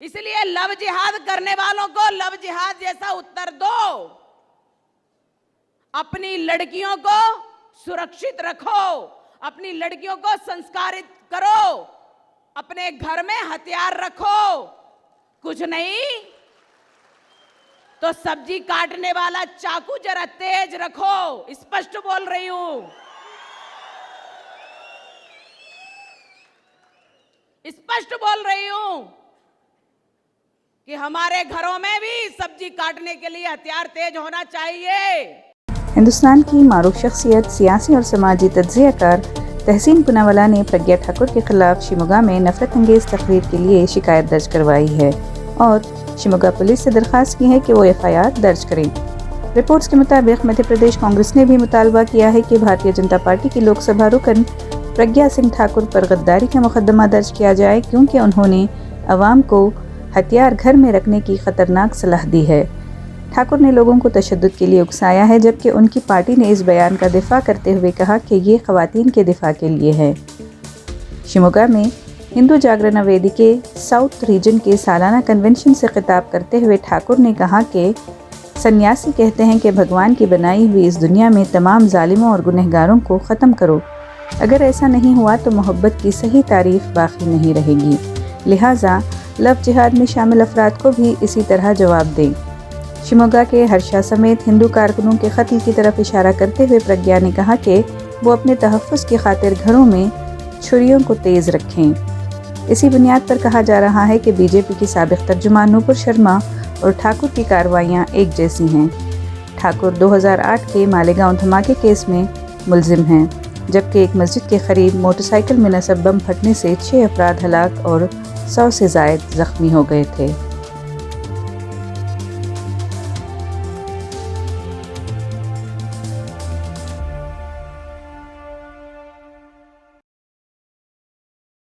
اس لیے لو جہاد کرنے والوں کو لو جہاد جیسا اتر دو. اپنی لڑکیوں کو سرکشت رکھو, اپنی لڑکیوں کو سنسکارت کرو, اپنے گھر میں ہتھیار رکھو. کچھ نہیں تو سبزی کاٹنے والا چاقو ذرا تیز رکھو. اسپشٹ بول رہی ہوں, اسپشٹ بول رہی ہوں کہ ہمارے گھروں میں بھی سبزی کاٹنے کے لیے ہتھیار تیز ہونا چاہیے. ہندوستان کی معروف شخصیت سیاسی اور سماجی تجزیہ کار تحسین پوناوالا نے پرگیا ٹھاکر کے خلاف شیموگا میں نفرت انگیز تقریر کے لیے شکایت درج کروائی ہے اور شیموگا پولیس سے درخواست کی ہے کہ وہ FIR درج کریں. رپورٹس کے مطابق مدھیہ پردیش کانگریس نے بھی مطالبہ کیا ہے کہ بھارتیہ جنتا پارٹی کی لوک سبھا رکن پرگیا سنگھ ٹھاکر پر غداری کا مقدمہ درج کیا جائے کیونکہ انہوں نے عوام کو ہتھیار گھر میں رکھنے کی خطرناک صلاح دی ہے. ٹھاکر نے لوگوں کو تشدد کے لیے اکسایا ہے جبکہ ان کی پارٹی نے اس بیان کا دفاع کرتے ہوئے کہا کہ یہ خواتین کے دفاع کے لیے ہے. شیموگا میں ہندو جاگرنا ویدی کے ساؤتھ ریجن کے سالانہ کنونشن سے خطاب کرتے ہوئے ٹھاکر نے کہا کہ سنیاسی کہتے ہیں کہ بھگوان کی بنائی ہوئی اس دنیا میں تمام ظالموں اور گنہگاروں کو ختم کرو. اگر ایسا نہیں ہوا تو محبت کی صحیح تعریف باقی نہیں رہے گی. لہٰذا لو جہاد میں شامل افراد کو بھی اسی طرح جواب دیں. شیموگا کے ہرشا سمیت ہندو کارکنوں کے قتل کی طرف اشارہ کرتے ہوئے پرگیا نے کہا کہ وہ اپنے تحفظ کی خاطر گھروں میں چھریوں کو تیز رکھیں. اسی بنیاد پر کہا جا رہا ہے کہ BJP کی سابق ترجمان نوپور شرما اور ٹھاکر کی کارروائیاں ایک جیسی ہیں. ٹھاکر 2008 کے مالیگاؤں دھماکے کیس میں ملزم ہیں جبکہ ایک مسجد کے قریب موٹر سائیکل میں نصب بم پھٹنے سے 6 افراد ہلاک اور 100 سے زائد زخمی ہو گئے تھے.